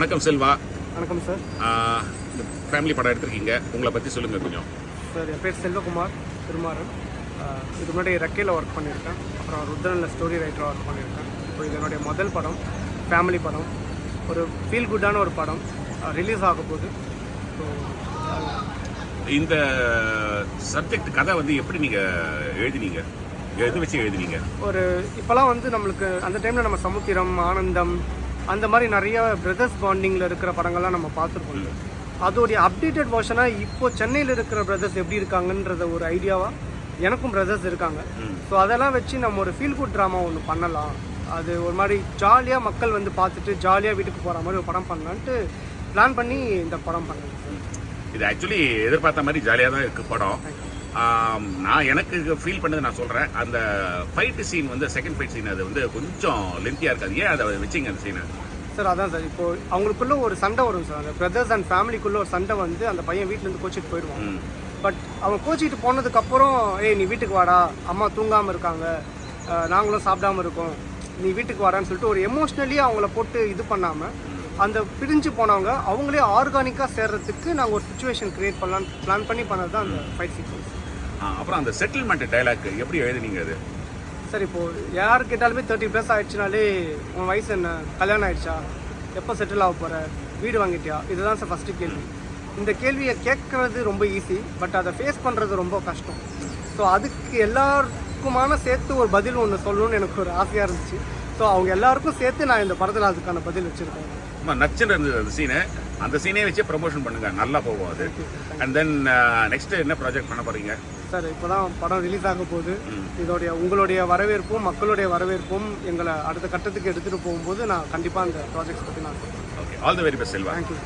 வணக்கம் செல்வா. வணக்கம் sir. Family படம் எடுத்திருக்கீங்க, உங்களை பற்றி சொல்லுங்கள் கொஞ்சம். சார் என் பேர் செல்வகுமார் திருமாறன். இது முன்னாடி ரெக்கையில் ஒர்க் பண்ணியிருக்கேன், அப்புறம் ருத்ரனில் ஸ்டோரி ரைட்டராக ஒர்க் பண்ணியிருக்கேன். இப்போ இதனுடைய முதல் படம், ஃபேமிலி படம், ஒரு ஃபீல் குட்டான ஒரு படம் ரிலீஸ் ஆக போகுது. ஸோ இந்த சப்ஜெக்ட் கதை வந்து எப்படி நீங்கள் எழுதினீங்க, எது வச்சு எழுதினீங்க? ஒரு இப்போலாம் வந்து நம்மளுக்கு அந்த டைமில் நம்ம சமுத்திரம், ஆனந்தம், அந்த மாதிரி நிறைய பிரதர்ஸ் பாண்டிங்கில் இருக்கிற படங்கள்லாம் நம்ம பார்த்துருக்கோம். அதோடைய அப்டேட்டட் வெர்ஷனாக இப்போது சென்னையில் இருக்கிற பிரதர்ஸ் எப்படி இருக்காங்கன்றத ஒரு ஐடியாவாக எனக்கும் பிரதர்ஸ் இருக்காங்க. ஸோ அதெல்லாம் வச்சு நம்ம ஒரு ஃபீல் குட் ட்ராமா ஒன்று பண்ணலாம், அது ஒரு மாதிரி ஜாலியாக மக்கள் வந்து பார்த்துட்டு ஜாலியாக வீட்டுக்கு போகிற மாதிரி ஒரு படம் பண்ணலான்ட்டு பிளான் பண்ணி இந்த படம் பண்ணேன். இது ஆக்சுவலி எதிர்பார்த்த மாதிரி ஜாலியாக தான் இருக்குது படம். நான் எனக்கு ஃபீல் பண்ணது நான் சொல்கிறேன். அந்த ஃபைட்டு சீன் வந்து செகண்ட் ஃபைட் சீன் அது வந்து கொஞ்சம் லென்த்தியாக இருக்காது. ஏன் அதை வச்சிங்க அந்த சீனை? சார் அதான் சார், இப்போது அவங்களுக்குள்ள ஒரு சண்டை வரும் சார். அந்த பிரதர்ஸ் அண்ட் ஃபேமிலிக்குள்ளே ஒரு சண்டை வந்து அந்த பையன் வீட்டிலேருந்து கோச்சிட்டு போயிடுவான். பட் அவன் கோச்சிட்டு போனதுக்கப்புறம் நீ வீட்டுக்கு வாடா, அம்மா தூங்காமல் இருக்காங்க, நாங்களும் சாப்பிடாமல் இருக்கோம், நீ வீட்டுக்கு வாடான்னு சொல்லிட்டு ஒரு எமோஷ்னலி அவங்கள போட்டு இது பண்ணாமல் அந்த பிரிஞ்சு போனவங்க அவங்களே ஆர்கானிக்காக சேர்றதுக்கு நாங்கள் ஒரு சுச்சுவேஷன் க்ரியேட் பண்ணலான்னு பிளான் பண்ணி பண்ணது தான் அந்த ஃபைட் சீக்வன்ஸ். அப்புறம் அந்த செட்டில்மெண்ட் டைலாக் எப்படி எழுதுனீங்க அது? சார் இப்போது யார் கேட்டாலுமே 30+ ஆகிடுச்சுனாலே உன் வயசு என்ன, கல்யாணம் ஆகிடுச்சா, எப்போ செட்டில் ஆக போகிற, வீடு வாங்கிட்டியா, இதுதான் சார் ஃபஸ்ட்டு கேள்வி. இந்த கேள்வியை கேட்குறது ரொம்ப ஈஸி, பட் அதை ஃபேஸ் பண்ணுறது ரொம்ப கஷ்டம். ஸோ அதுக்கு எல்லாருக்குமான சேர்த்து ஒரு பதில் ஒன்று சொல்லணும்னு எனக்கு ஒரு ஆசையாக இருந்துச்சு. ஸோ அவங்க எல்லாருக்கும் சேர்த்து நான் இந்த படத்தில் அதுக்கான பதில் வச்சுருக்கேன். நச்சுன்னு இருந்தது அந்த சீனு. அந்த சீனே வச்சு ப்ரமோஷன் பண்ணுங்கள், நல்லா போகும் அது. அண்ட் தென் நெக்ஸ்ட் என்ன ப்ராஜெக்ட் பண்ண போகிறீங்க? சார் இப்போ தான் படம் ரிலீஸ் ஆக போகுது. உங்களுடைய வரவேற்பும் மக்களுடைய வரவேற்பும் எங்களை அடுத்த கட்டத்துக்கு எடுத்துகிட்டு போகும்போது நான் கண்டிப்பாக அந்த ப்ராஜெக்ட்ஸ் பற்றி நான் சொல்கிறேன். Okay, all the very best Selva. Thank you.